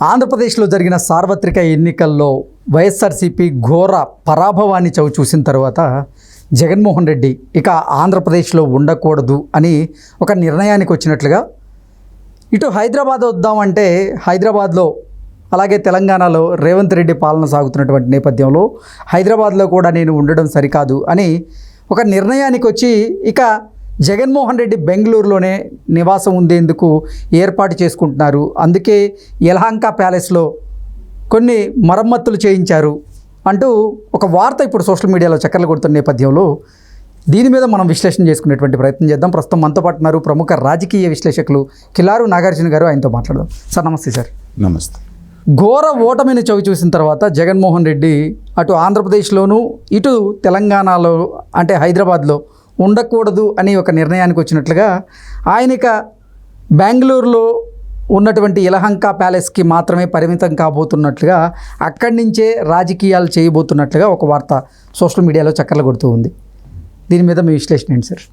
ఆంధ్రప్రదేశ్లో జరిగిన సార్వత్రిక ఎన్నికల్లో వైఎస్ఆర్సీపీ ఘోర పరాభవాన్ని చవిచూసిన తర్వాత జగన్మోహన్ రెడ్డి ఇక ఆంధ్రప్రదేశ్లో ఉండకూడదు అని ఒక నిర్ణయానికి వచ్చినట్లుగా ఇటు హైదరాబాద్ వద్దామంటే హైదరాబాద్లో అలాగే తెలంగాణలో రేవంత్ రెడ్డి పాలన సాగుతున్నటువంటి నేపథ్యంలో హైదరాబాద్లో కూడా నేను ఉండడం సరికాదు అని ఒక నిర్ణయానికి వచ్చి ఇక జగన్మోహన్ రెడ్డి బెంగళూరులోనే నివాసం ఉండేందుకు ఏర్పాటు చేసుకుంటున్నారు. అందుకే యలహంక ప్యాలెస్లో కొన్ని మరమ్మతులు చేయించారు అంటూ ఒక వార్త ఇప్పుడు సోషల్ మీడియాలో చక్కర్లు కొడుతున్న నేపథ్యంలో దీని మీద మనం విశ్లేషణ చేసుకునేటువంటి ప్రయత్నం చేద్దాం. ప్రస్తుతం మనతో పాటు ఉన్నారు ప్రముఖ రాజకీయ విశ్లేషకులు కిలారు నాగార్జున గారు. ఆయనతో మాట్లాడదాం. సార్ నమస్తే. సార్ నమస్తే. ఘోర ఓటమిని చవి చూసిన తర్వాత జగన్మోహన్ రెడ్డి అటు ఆంధ్రప్రదేశ్లోనూ ఇటు తెలంగాణలో అంటే హైదరాబాద్లో ఉండకూడదు అని ఒక నిర్ణయానికి వచ్చినట్లుగా ఆయన ఇక బెంగళూరులో ఉన్నటువంటి యలహంక ప్యాలెస్కి మాత్రమే పరిమితం కాబోతున్నట్లుగా అక్కడి నుంచే రాజకీయాలు చేయబోతున్నట్లుగా ఒక వార్త సోషల్ మీడియాలో చక్కర్లు కొడుతూ ఉంది. దీని మీద మీ విశ్లేషణ ఏంటి సార్?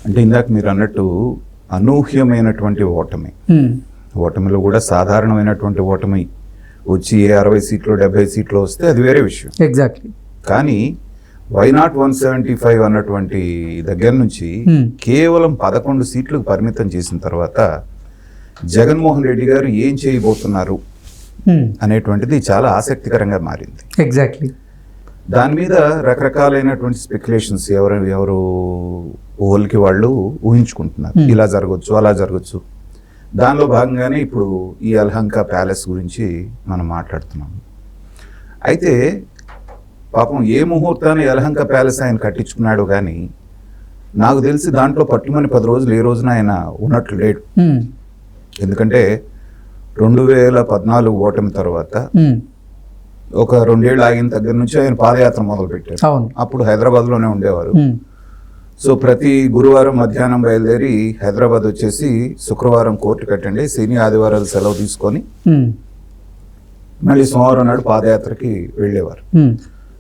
అంటే ఇందాక మీరు అన్నట్టు అనూహ్యమైనటువంటి ఓటమిలో కూడా సాధారణమైనటువంటి ఓటమి వచ్చి 60 సీట్లు 70 సీట్లు వస్తే అది వేరే విషయం. ఎగ్జాక్ట్లీ. కానీ వైనాట్ 175 అన్నటువంటి దగ్గర నుంచి కేవలం 11 సీట్లకు పరిమితం చేసిన తర్వాత జగన్మోహన్ రెడ్డి గారు ఏం చేయబోతున్నారు అనేటువంటిది చాలా ఆసక్తికరంగా మారింది. ఎగ్జాక్ట్లీ. దాని మీద రకరకాలైనటువంటి స్పెక్యులేషన్స్ ఎవరు ఊళ్ళకి వాళ్ళు ఊహించుకుంటున్నారు. ఇలా జరగచ్చు, అలా జరగచ్చు. దానిలో భాగంగానే ఇప్పుడు ఈ యలహంక ప్యాలెస్ గురించి మనం మాట్లాడుతున్నాం. అయితే పాపం ఏ ముహూర్తాన్ని యలహంక ప్యాలెస్ ఆయన కట్టించుకున్నాడు కానీ నాకు తెలిసి దాంట్లో పట్టుమని 10 రోజులు ఏ రోజున ఆయన ఉన్నట్లు లేడు. ఎందుకంటే 2014 ఓటమి తర్వాత ఒక 2 ఏళ్ళు ఆగిన దగ్గర నుంచి ఆయన పాదయాత్ర మొదలు పెట్టారు. అప్పుడు హైదరాబాద్లోనే ఉండేవారు. సో ప్రతి గురువారం మధ్యాహ్నం బయలుదేరి హైదరాబాద్ వచ్చేసి శుక్రవారం కోర్టు కట్టండి, శని ఆదివారాలు సెలవు తీసుకొని మళ్ళీ సోమవారం నాడు పాదయాత్రకి వెళ్ళేవారు.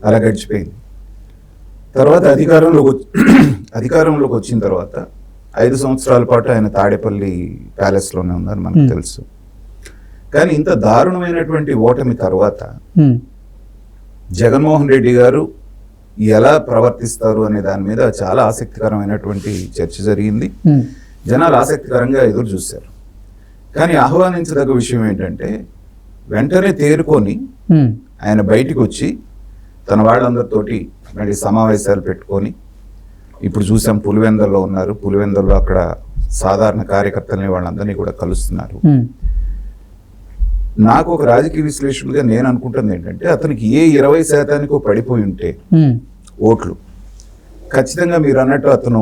అలా గడిచిపోయింది. తర్వాత అధికారంలోకి వచ్చిన తర్వాత 5 సంవత్సరాల పాటు ఆయన తాడేపల్లి ప్యాలెస్లోనే ఉన్నారు, మనకు తెలుసు. కానీ ఇంత దారుణమైనటువంటి ఓటమి తర్వాత జగన్మోహన్ రెడ్డి గారు ఎలా ప్రవర్తిస్తారు అనే దాని మీద చాలా ఆసక్తికరమైనటువంటి చర్చ జరిగింది. జనాలు ఆసక్తికరంగా ఎదురు చూశారు. కానీ ఆహ్వానించదగ్గ విషయం ఏంటంటే వెంటనే తేరుకొని ఆయన బయటికి వచ్చి తన వాళ్ళందరితోటి మళ్ళీ సమావేశాలు పెట్టుకొని, ఇప్పుడు చూసాం పులివెందుల్లో ఉన్నారు, పులివెందుల్లో అక్కడ సాధారణ కార్యకర్తల్ని వాళ్ళందరినీ కూడా కలుస్తున్నారు. నాకు ఒక రాజకీయ విశ్లేషకులుగా నేను అనుకుంటుంది ఏంటంటే అతనికి ఏ 20% పడిపోయి ఉంటే ఓట్లు ఖచ్చితంగా మీరు అన్నట్టు అతను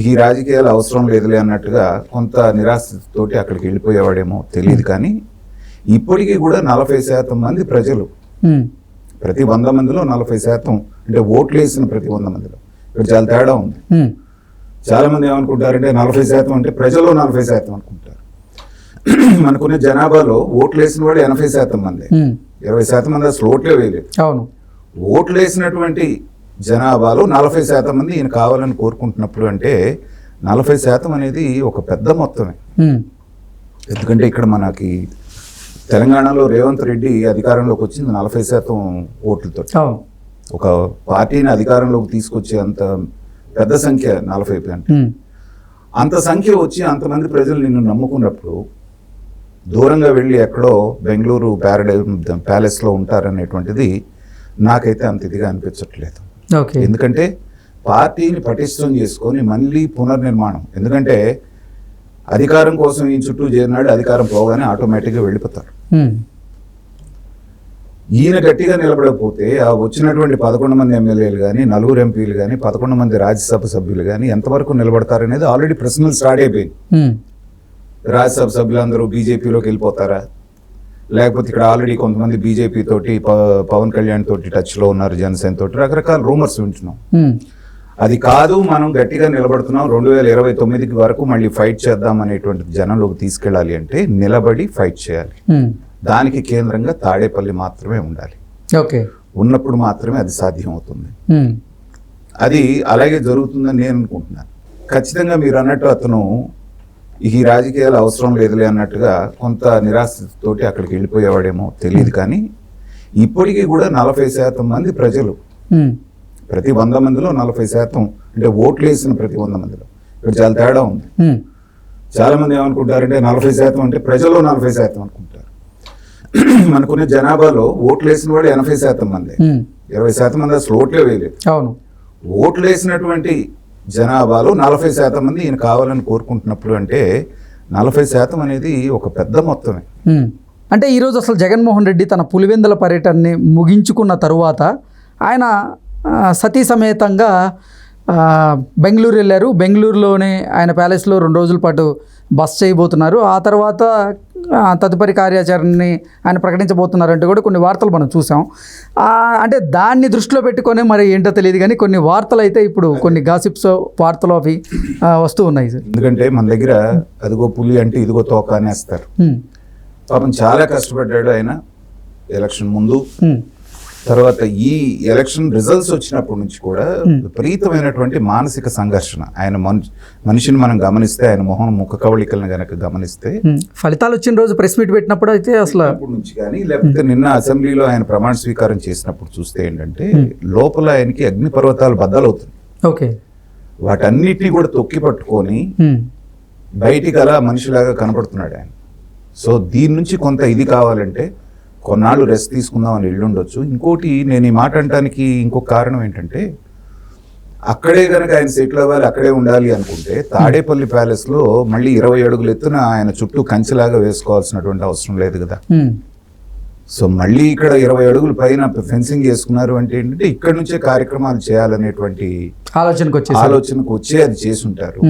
ఈ రాజకీయాలు అవసరం లేదులే అన్నట్టుగా కొంత నిరాశతోటి అక్కడికి వెళ్ళిపోయేవాడేమో తెలియదు. కానీ ఇప్పటికీ కూడా 40% మంది ప్రజలు, ప్రతి 100 మందిలో 40% అంటే ఓట్లు వేసిన ప్రతి 100 మందిలో ఇక్కడ చాలా తేడా ఉంది. చాలా మంది ఏమనుకుంటారంటే 40% అంటే ప్రజల్లో 40% అనుకుంటారు. మనకున్న జనాభాలో ఓట్లు వేసిన వాడు 80% మంది, 20% మంది అసలు ఓట్లే వేయలేదు. అవును. ఓట్లు వేసినటువంటి జనాభాలో 40% మంది ఈయన కావాలని కోరుకుంటున్నప్పుడు అంటే 40% అనేది ఒక పెద్ద మొత్తమే. ఎందుకంటే ఇక్కడ మనకి తెలంగాణలో రేవంత్ రెడ్డి అధికారంలోకి వచ్చింది 40% ఓట్లతో. ఒక పార్టీని అధికారంలోకి తీసుకొచ్చే అంత పెద్ద సంఖ్య 40 అంటే. అంత సంఖ్య వచ్చి అంతమంది ప్రజలు నిన్ను నమ్ముకున్నప్పుడు దూరంగా వెళ్ళి ఎక్కడో బెంగళూరు ప్యాలెస్లో ఉంటారనేటువంటిది నాకైతే అంత ఇదిగా అనిపించట్లేదు. ఎందుకంటే పార్టీని పటిష్టం చేసుకొని మళ్ళీ పునర్నిర్మాణం, ఎందుకంటే అధికారం కోసం ఈ చుట్టూ చేరినాడు, అధికారం పోగానే ఆటోమేటిక్గా వెళ్ళిపోతారు. ఈయన గట్టిగా నిలబడకపోతే ఆ వచ్చినటువంటి 11 మంది ఎమ్మెల్యేలు కానీ 4 ఎంపీలు కానీ 11 మంది రాజ్యసభ సభ్యులు కానీ ఎంతవరకు నిలబడతారనేది ఆల్రెడీ ప్రశ్నలు స్టార్ట్ అయిపోయింది. రాజ్యసభ సభ్యులందరూ బీజేపీలోకి వెళ్ళిపోతారా, లేకపోతే ఇక్కడ ఆల్రెడీ కొంతమంది బీజేపీ తోటి పవన్ కళ్యాణ్ తోటి టచ్లో ఉన్నారు, జనసేన తోటి రకరకాల రూమర్స్ వింటున్నాం. అది కాదు, మనం గట్టిగా నిలబడుతున్నాం, 2029 వరకు మళ్ళీ ఫైట్ చేద్దాం అనేటువంటి జనంలోకి తీసుకెళ్ళాలి అంటే నిలబడి ఫైట్ చేయాలి. దానికి కేంద్రంగా తాడేపల్లి మాత్రమే ఉండాలి. ఉన్నప్పుడు మాత్రమే అది సాధ్యం అవుతుంది. అది అలాగే జరుగుతుందని నేను అనుకుంటున్నాను. ఖచ్చితంగా మీరు అన్నట్టు అతను ఈ రాజకీయాలు అవసరం లేదులే అన్నట్టుగా కొంత నిరాశతోటి అక్కడికి వెళ్ళిపోయేవాడేమో తెలియదు. కానీ ఇప్పటికీ కూడా 40% మంది ప్రజలు, ప్రతి 100 మందిలో 40%, అంటే ఓట్లు వేసిన ప్రతి 100 మందిలో, ఇక్కడ చాలా తేడా ఉంది. చాలా మంది ఏమనుకుంటారంటే 40% అంటే ప్రజలు 40% అనుకుంటారు. మనకున్న జనాభాలో ఓట్లు వేసిన వాళ్ళు 80% మంది, 20% మంది అసలు ఓట్లే వేయలేదు. అవును, ఓట్లు వేసినటువంటి జనాభాలో 40% మంది ఈయన కావాలని కోరుకుంటున్నప్పుడు అంటే 40% అనేది ఒక పెద్ద మొత్తమే. అంటే ఈరోజు అసలు జగన్మోహన్ రెడ్డి తన పులివెందుల పర్యటనని ముగించుకున్న తరువాత ఆయన సతీ సమేతంగా బెంగళూరు వెళ్ళారు. బెంగళూరులోనే ఆయన ప్యాలెస్లో 2 రోజుల పాటు బస చేయబోతున్నారు. ఆ తర్వాత తదుపరి కార్యాచరణని ఆయన ప్రకటించబోతున్నారంటే కూడా కొన్ని వార్తలు మనం చూసాం. అంటే దాన్ని దృష్టిలో పెట్టుకొని మరి ఏంటో తెలియదు, కానీ కొన్ని వార్తలు అయితే ఇప్పుడు కొన్ని గాసిప్స్ వార్తలు అవి వస్తూ ఉన్నాయి సార్. ఎందుకంటే మన దగ్గర అదిగో పులి అంటే ఇదిగో తోక అనేస్తారు. పాపం చాలా కష్టపడ్డాడు ఆయన ఎలక్షన్ ముందు. తర్వాత ఈ ఎలక్షన్ రిజల్ట్స్ వచ్చినప్పటి నుంచి కూడా విపరీతమైనటువంటి మానసిక సంఘర్షణ. ఆయన మనిషిని మనం గమనిస్తే, ఆయన ముఖ కవళికలను గనక గమనిస్తే, ఫలితాలు వచ్చిన రోజు ప్రెస్ మీట్ పెట్టినప్పుడు అయితే అసలు నుంచి కానీ, లేకపోతే నిన్న అసెంబ్లీలో ఆయన ప్రమాణ స్వీకారం చేసినప్పుడు చూస్తే ఏంటంటే లోపల ఆయనకి అగ్నిపర్వతాలు బద్దలవుతుంది. ఓకే, వాటన్నిటిని కూడా తొక్కి పట్టుకొని బయటికి అలా మనిషిలాగా కనపడుతున్నాడు ఆయన. సో దీని నుంచి కొంత ఇది కావాలంటే కొన్నాళ్ళు రెస్ట్ తీసుకుందామని వెళ్ళుండొచ్చు. ఇంకోటి, నేను ఈ మాట అనడానికి ఇంకొక కారణం ఏంటంటే, అక్కడే కనుక ఆయన సెటిల్ అవ్వాలి, అక్కడే ఉండాలి అనుకుంటే తాడేపల్లి ప్యాలెస్లో మళ్ళీ 20 అడుగులు ఎత్తున ఆయన చుట్టూ కంచెలాగా వేసుకోవాల్సినటువంటి అవసరం లేదు కదా. సో మళ్ళీ ఇక్కడ 20 అడుగుల పైన ఫెన్సింగ్ చేసుకున్నారు అంటే ఏంటంటే ఇక్కడ నుంచే కార్యక్రమాలు చేయాలనేటువంటి ఆలోచనకు వచ్చి అది చేసి ఉంటారు.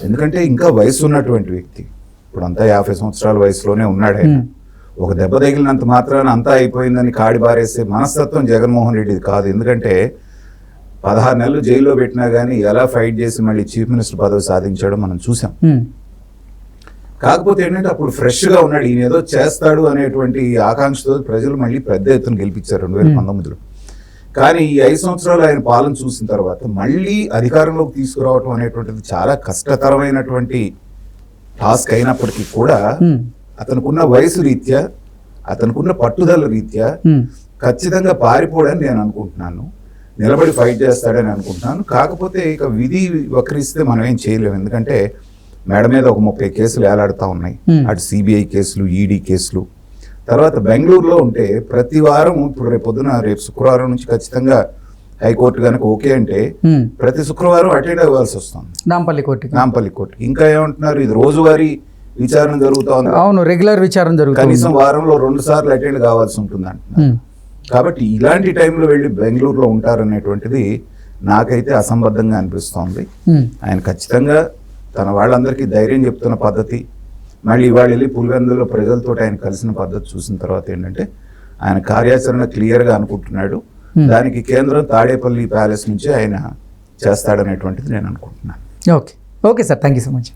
ఎందుకంటే ఇంకా వయసు ఉన్నటువంటి వ్యక్తి, ఇప్పుడంతా 50 సంవత్సరాల వయసులోనే ఉన్నాడు ఆయన. ఒక దెబ్బ తగిలినంత మాత్రాన అంతా అయిపోయిందని కాడి బారేసే మనస్తత్వం జగన్మోహన్ రెడ్డిది కాదు. ఎందుకంటే 16 నెలలు జైల్లో పెట్టినా కానీ ఎలా ఫైట్ చేసి మళ్ళీ చీఫ్ మినిస్టర్ పదవి సాధించాడో మనం చూసాం. కాకపోతే ఏంటంటే అప్పుడు ఫ్రెష్గా ఉన్నాడు, ఈయన ఏదో చేస్తాడు అనేటువంటి ఆకాంక్షతో ప్రజలు మళ్ళీ పెద్ద ఎత్తున గెలిపించారు 2019లో. కానీ ఈ 5 సంవత్సరాలు ఆయన పాలన చూసిన తర్వాత మళ్ళీ అధికారంలోకి తీసుకురావటం అనేటువంటిది చాలా కష్టతరమైనటువంటి టాస్క్ అయినప్పటికీ కూడా అతనుకున్న వయసు రీత్యా, అతనుకున్న పట్టుదల రీత్యా ఖచ్చితంగా పారిపోవడని నేను అనుకుంటున్నాను, నిలబడి ఫైట్ చేస్తాడని అనుకుంటున్నాను. కాకపోతే ఇక విధి వక్రిస్తే మనం ఏం చేయలేము. ఎందుకంటే మేడ మీద ఒక 30 కేసులు వేలాడుతూ ఉన్నాయి. అటు సిబిఐ కేసులు, ఈడీ కేసులు. తర్వాత బెంగళూరులో ఉంటే ప్రతి వారం, ఇప్పుడు రేపు శుక్రవారం నుంచి ఖచ్చితంగా హైకోర్టు కనుక ఓకే అంటే ప్రతి శుక్రవారం అటెండ్ అవ్వాల్సి వస్తుంది నాంపల్లి కోర్టుకి. ఇంకా ఏమంటున్నారు, ఇది రోజువారీ విచారణ జరుగుతూ ఉంది. అవును, రెగ్యులర్ విచారణ జరుగుతుంది. కనీసం వారంలో 2 సార్లు అటెండ్ కావాల్సి ఉంటుంది అంటున్నారు. కాబట్టి ఇలాంటి టైంలో వెళ్ళి బెంగళూరులో ఉంటారనేటువంటిది నాకైతే అసంబద్ధంగా అనిపిస్తోంది. ఆయన ఖచ్చితంగా తన వాళ్ళందరికీ ధైర్యం చెప్తున్న పద్ధతి, మళ్ళీ ఇవాళ వెళ్ళి పులివెందులో ప్రజలతో ఆయన కలిసిన పద్ధతి చూసిన తర్వాత ఏంటంటే ఆయన కార్యాచరణ క్లియర్గా అనుకుంటున్నాడు. దానికి కేంద్రం తాడేపల్లి ప్యాలెస్ నుంచే ఆయన చేస్తాడనేటువంటిది నేను అనుకుంటున్నాను. Okay sir, thank you so much.